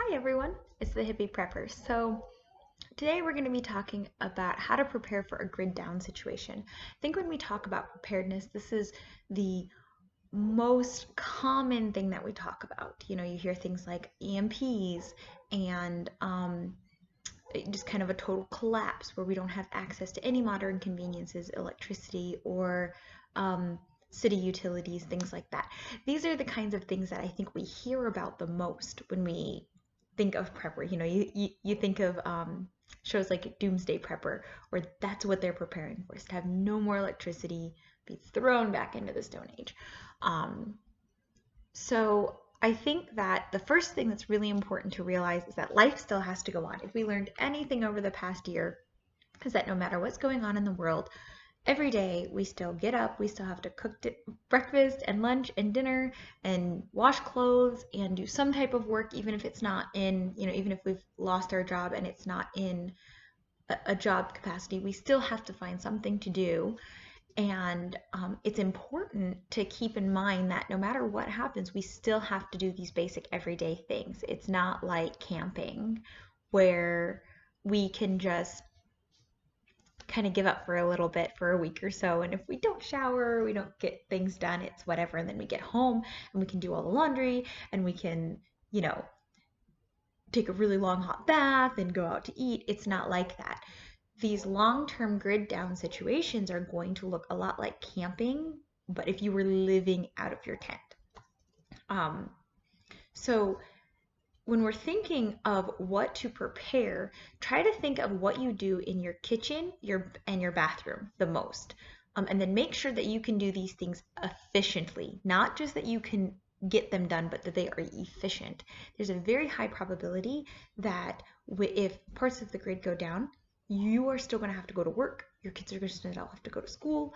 Hi everyone, it's the Hippie Prepper. So today we're going to be talking about how to prepare for a grid down situation. I think when we talk about preparedness, this is the most common thing that we talk about. You hear things like EMPs and just kind of a total collapse where we don't have access to any modern conveniences, electricity, or city utilities, things like that. These are the kinds of things that I think we hear about the most when we think of prepper. You think of shows like Doomsday Prepper, where that's what they're preparing for, is to have no more electricity, be thrown back into the Stone Age. So I think that the first thing that's really important to realize is that life still has to go on. If we learned anything over the past year, is that no matter what's going on in the world, every day we still get up, we still have to cook breakfast and lunch and dinner and wash clothes and do some type of work, even if it's not in, even if we've lost our job and it's not in a job capacity, we still have to find something to do. And it's important to keep in mind that no matter what happens, we still have to do these basic everyday things. It's not like camping where we can just kind of give up for a little bit for a week or so. And if we don't shower, we don't get things done, it's whatever. And then we get home and we can do all the laundry and we can, take a really long hot bath and go out to eat. It's not like that. These long-term grid down situations are going to look a lot like camping, but if you were living out of your tent. So when we're thinking of what to prepare, try to think of what you do in your kitchen and your bathroom the most. And then make sure that you can do these things efficiently, not just that you can get them done, but that they are efficient. There's a very high probability that if parts of the grid go down, you are still going to have to go to work. Your kids are going to still have to go to school.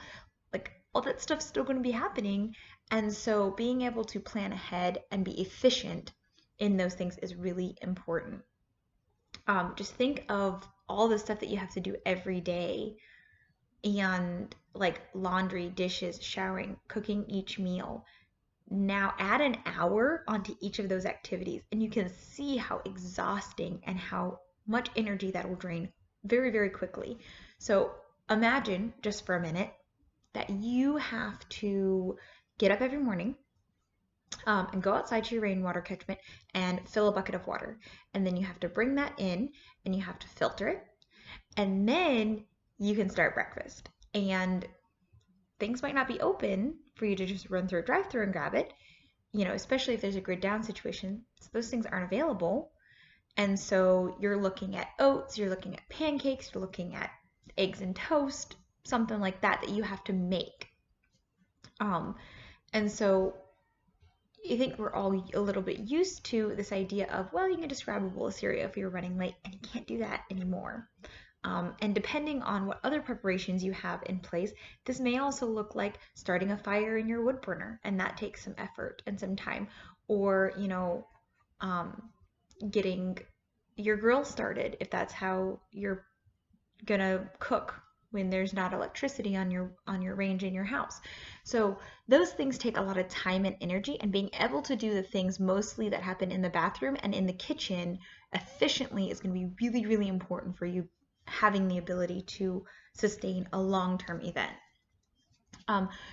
Like all that stuff's still going to be happening. And so being able to plan ahead and be efficient in those things is really important. Just think of all the stuff that you have to do every day, and like laundry, dishes, showering, cooking each meal. Now add an hour onto each of those activities and you can see how exhausting and how much energy that will drain very, very quickly. So imagine just for a minute that you have to get up every morning and go outside to your rainwater catchment and fill a bucket of water. And then you have to bring that in and you have to filter it. And then you can start breakfast. And things might not be open for you to just run through a drive-through and grab it, especially if there's a grid down situation. So those things aren't available. And so you're looking at oats, you're looking at pancakes, you're looking at eggs and toast, something like that you have to make. And so I think we're all a little bit used to this idea of, well, you can just grab a bowl of cereal if you're running late, and you can't do that anymore. And depending on what other preparations you have in place, this may also look like starting a fire in your wood burner, and that takes some effort and some time. Or, getting your grill started if that's how you're gonna cook when there's not electricity on your range in your house. So those things take a lot of time and energy, and being able to do the things mostly that happen in the bathroom and in the kitchen efficiently is going to be really, really important for you having the ability to sustain a long-term event.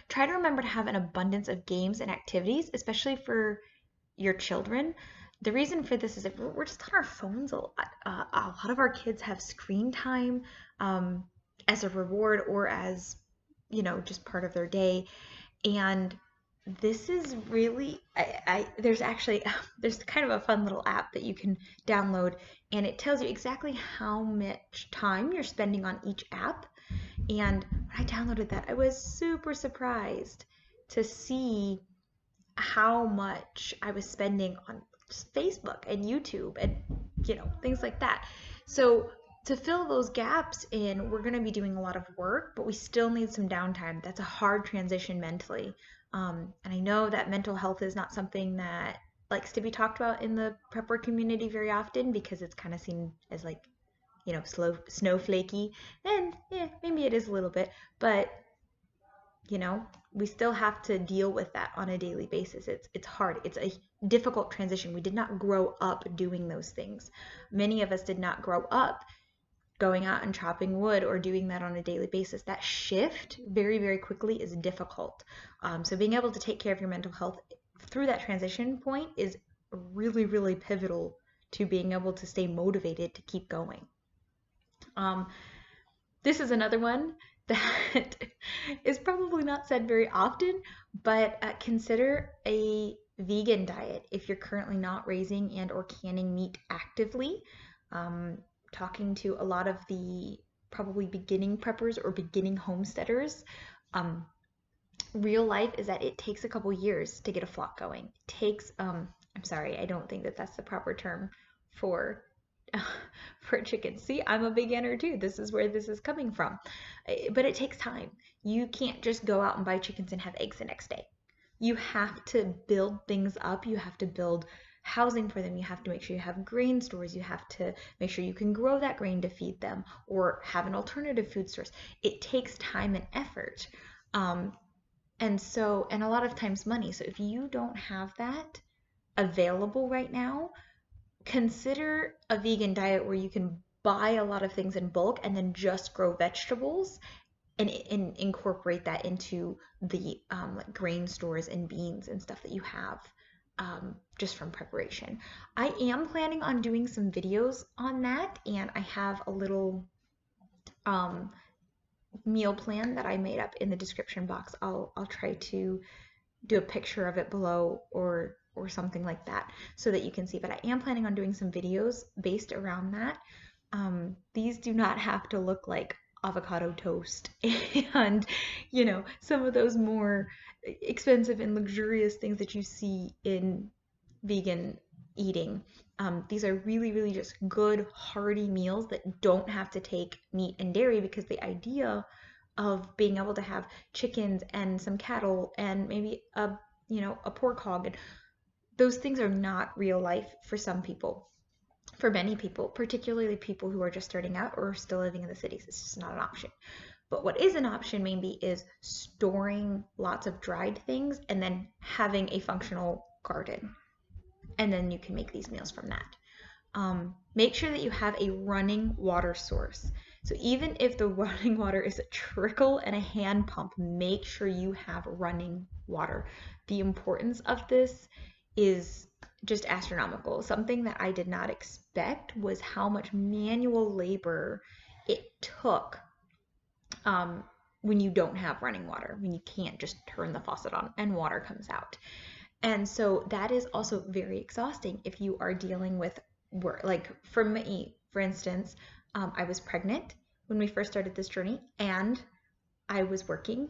Try to remember to have an abundance of games and activities, especially for your children. The reason for this is if we're just on our phones a lot. A lot of our kids have screen time as a reward or as, just part of their day. And this is really, there's kind of a fun little app that you can download, and it tells you exactly how much time you're spending on each app. And when I downloaded that, I was super surprised to see how much I was spending on just Facebook and YouTube and, things like that. So to fill those gaps in, we're going to be doing a lot of work, but we still need some downtime. That's a hard transition mentally. And I know that mental health is not something that likes to be talked about in the prepper community very often, because it's kind of seen as like, snowflakey. And yeah, maybe it is a little bit, but you know, we still have to deal with that on a daily basis. It's hard. It's a difficult transition. We did not grow up doing those things. Many of us did not grow up going out and chopping wood or doing that on a daily basis. That shift very, very quickly is difficult. So being able to take care of your mental health through that transition point is really, really pivotal to being able to stay motivated to keep going. This is another one that is probably not said very often, but consider a vegan diet if you're currently not raising and or canning meat actively. Talking to a lot of the probably beginning preppers or beginning homesteaders, real life is that it takes a couple years to get a flock going. It takes, I'm sorry, I don't think that that's the proper term for for chickens. See, I'm a beginner too. This is where this is coming from. But it takes time. You can't just go out and buy chickens and have eggs the next day. You have to build things up. You have to build housing for them. You have to make sure you have grain stores. You have to make sure you can grow that grain to feed them or have an alternative food source. It takes time and effort. And a lot of times money. So if you don't have that available right now, consider a vegan diet where you can buy a lot of things in bulk and then just grow vegetables and incorporate that into the like grain stores and beans and stuff that you have just from preparation. I am planning on doing some videos on that, and I have a little meal plan that I made up in the description box. I'll try to do a picture of it below or something like that so that you can see. But I am planning on doing some videos based around that. These do not have to look like avocado toast and, you know, some of those more expensive and luxurious things that you see in vegan eating. These are really, really just good, hearty meals that don't have to take meat and dairy, because the idea of being able to have chickens and some cattle and maybe a pork hog, and those things are not real life for some people. For many people, particularly people who are just starting out or still living in the cities, it's just not an option. But what is an option maybe is storing lots of dried things and then having a functional garden. And then you can make these meals from that. Make sure that you have a running water source. So even if the running water is a trickle and a hand pump, make sure you have running water. The importance of this is just astronomical. Something that I did not expect was how much manual labor it took when you don't have running water, when you can't just turn the faucet on and water comes out. And so that is also very exhausting if you are dealing with work. Like for me, for instance, I was pregnant when we first started this journey, and I was working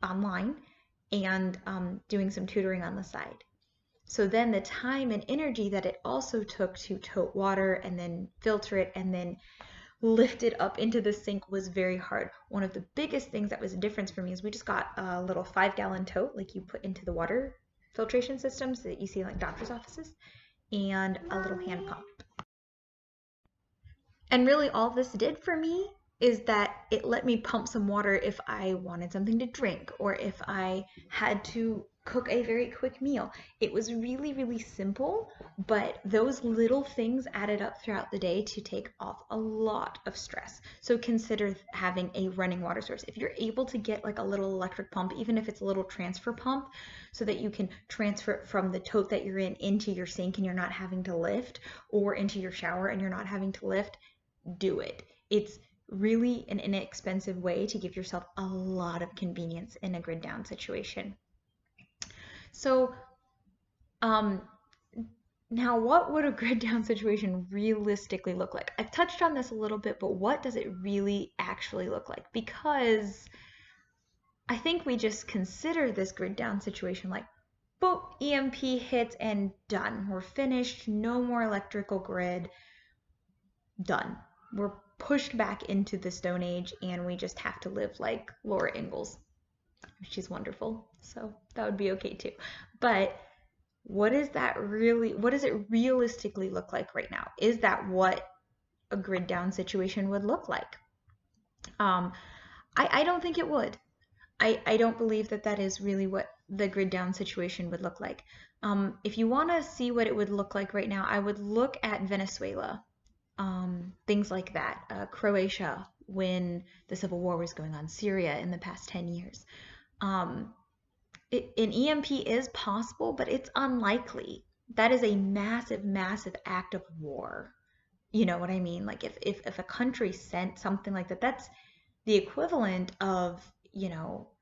online and doing some tutoring on the side. So then the time and energy that it also took to tote water and then filter it and then lift it up into the sink was very hard. One of the biggest things that was a difference for me is we just got a little 5-gallon tote like you put into the water filtration systems that you see in like doctor's offices, and a little hand pump. And really all this did for me is that it let me pump some water if I wanted something to drink or if I had to cook a very quick meal. It was really, really simple, but those little things added up throughout the day to take off a lot of stress. So consider having a running water source. If you're able to get like a little electric pump, even if it's a little transfer pump, so that you can transfer it from the tote that you're in into your sink and you're not having to lift, or into your shower and you're not having to lift, do it. It's really an inexpensive way to give yourself a lot of convenience in a grid down situation. So now what would a grid down situation realistically look like? I've touched on this a little bit, but what does it really actually look like? Because I think we just consider this grid down situation like, boop, EMP hits and done. We're finished, no more electrical grid, done. We're pushed back into the Stone Age and we just have to live like Laura Ingalls. She's wonderful, so that would be okay too. But what does it realistically look like right now? Is that what a grid down situation would look like? I don't think it would. I don't believe that that is really what the grid down situation would look like. If you want to see what it would look like right now, I would look at Venezuela, things like that, Croatia when the civil war was going on, Syria in the past 10 years. Um, an EMP is possible, but it's unlikely. That is a massive, massive act of war. You know what I mean? Like if a country sent something like that, that's the equivalent of,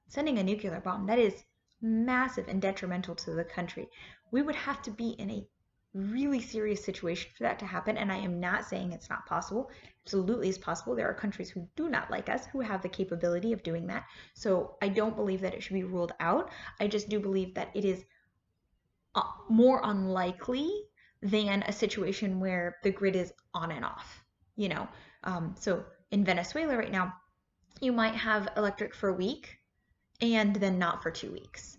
sending a nuclear bomb. That is massive and detrimental to the country. We would have to be in a really serious situation for that to happen. And I am not saying it's not possible. Absolutely is possible. There are countries who do not like us who have the capability of doing that. So I don't believe that it should be ruled out. I just do believe that it is more unlikely than a situation where the grid is on and off, you know. So in Venezuela right now, you might have electric for a week and then not for 2 weeks.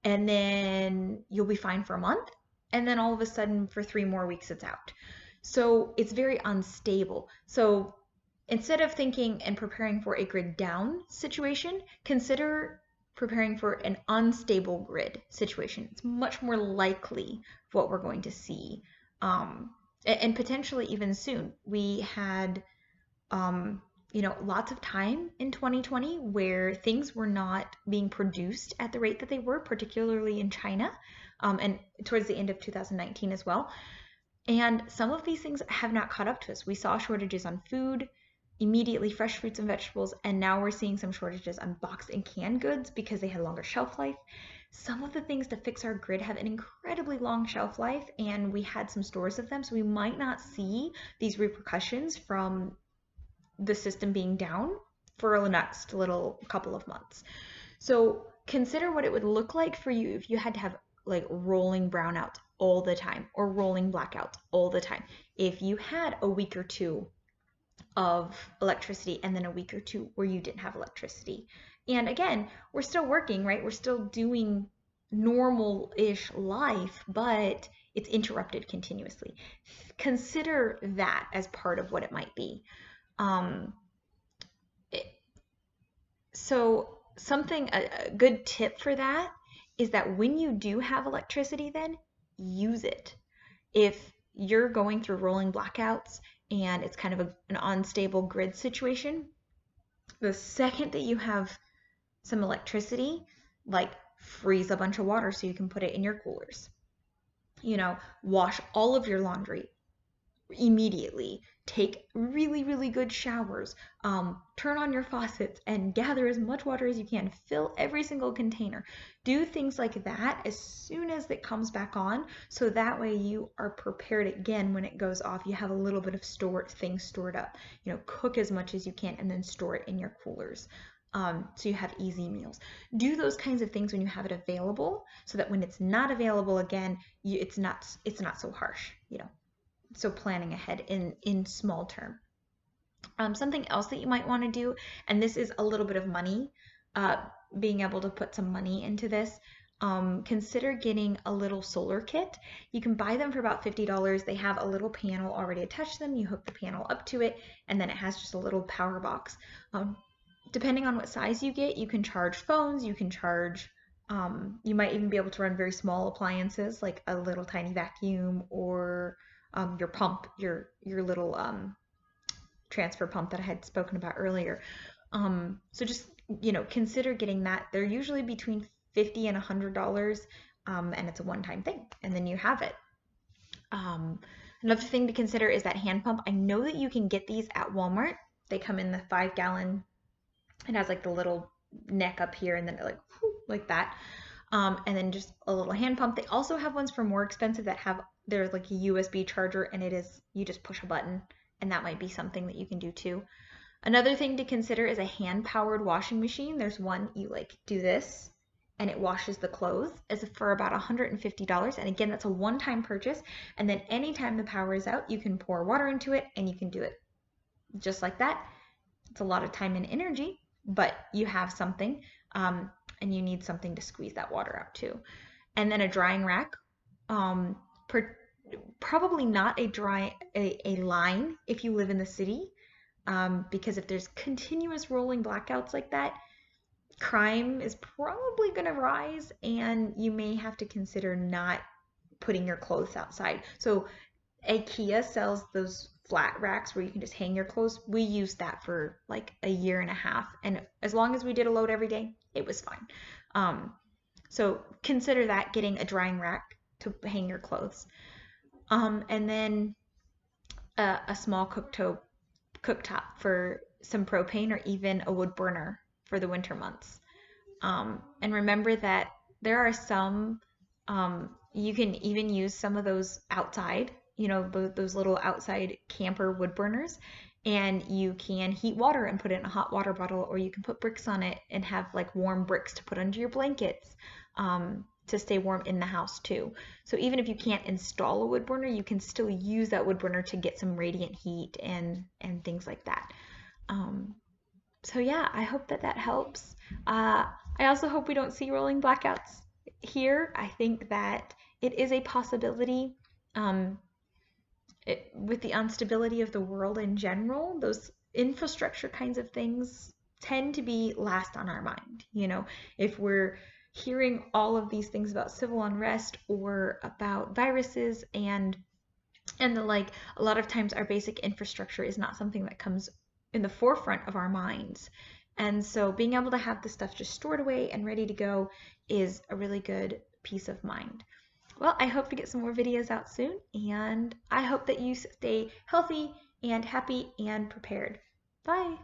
And then you'll be fine for a month. And then all of a sudden for 3 more weeks, it's out. So it's very unstable. So instead of thinking and preparing for a grid down situation, consider preparing for an unstable grid situation. It's much more likely what we're going to see. And potentially even soon. We had lots of time in 2020 where things were not being produced at the rate that they were, particularly in China, and towards the end of 2019 as well. And some of these things have not caught up to us. We saw shortages on food, immediately fresh fruits and vegetables, and now we're seeing some shortages on boxed and canned goods because they had longer shelf life. Some of the things to fix our grid have an incredibly long shelf life, and we had some stores of them, so we might not see these repercussions from the system being down for the next little couple of months. So consider what it would look like for you if you had to have like rolling brownouts all the time or rolling blackouts all the time. If you had a week or two of electricity and then a week or two where you didn't have electricity. And again, we're still working, right? We're still doing normal-ish life, but it's interrupted continuously. Consider that as part of what it might be. So a good tip for that is that when you do have electricity, then use it. If you're going through rolling blackouts and it's kind of an unstable grid situation, the second that you have some electricity, like freeze a bunch of water so you can put it in your coolers. Wash all of your laundry immediately. Take really, really good showers. Turn on your faucets and gather as much water as you can. Fill every single container. Do things like that as soon as it comes back on, so that way you are prepared again when it goes off. You have a little bit of things stored up. Cook as much as you can and then store it in your coolers. So you have easy meals. Do those kinds of things when you have it available, so that when it's not available again, it's not so harsh. So planning ahead in small term. Something else that you might want to do, and this is a little bit of money, being able to put some money into this, consider getting a little solar kit. You can buy them for about $50. They have a little panel already attached to them. You hook the panel up to it, and then it has just a little power box. Depending on what size you get, you can charge phones, you can charge, you might even be able to run very small appliances like a little tiny vacuum or your pump, your little transfer pump that I had spoken about earlier. So just, consider getting that. They're usually between $50 and $100, and it's a one-time thing, and then you have it. Another thing to consider is that hand pump. I know that you can get these at Walmart. They come in the 5-gallon. It has like the little neck up here and then like that. And then just a little hand pump. They also have ones for more expensive that there's like a USB charger, and you just push a button, and that might be something that you can do too. Another thing to consider is a hand-powered washing machine. There's one you do this and it washes the clothes, as for about $150. And again, that's a one-time purchase. And then anytime the power is out, you can pour water into it and you can do it just like that. It's a lot of time and energy, but you have something, and you need something to squeeze that water out too. And then a drying rack, probably not a line if you live in the city, because if there's continuous rolling blackouts like that, crime is probably going to rise, and you may have to consider not putting your clothes outside. So IKEA sells those flat racks where you can just hang your clothes. We used that for like a year and a half, and as long as we did a load every day, it was fine. Um, so consider that, getting a drying rack to hang your clothes. And then a small cooktop for some propane, or even a wood burner for the winter months. And remember that there are some, you can even use some of those outside, those little outside camper wood burners, and you can heat water and put it in a hot water bottle, or you can put bricks on it and have like warm bricks to put under your blankets, to stay warm in the house too. So even if you can't install a wood burner, you can still use that wood burner to get some radiant heat and things like that. Um, so yeah, I hope that that helps. I also hope we don't see rolling blackouts here. I think that it is a possibility. Um, with the instability of the world in general, those infrastructure kinds of things tend to be last on our mind. If we're hearing all of these things about civil unrest or about viruses and the like, a lot of times our basic infrastructure is not something that comes in the forefront of our minds. And so being able to have the stuff just stored away and ready to go is a really good peace of mind. Well, I hope to get some more videos out soon, and I hope that you stay healthy and happy and prepared. Bye!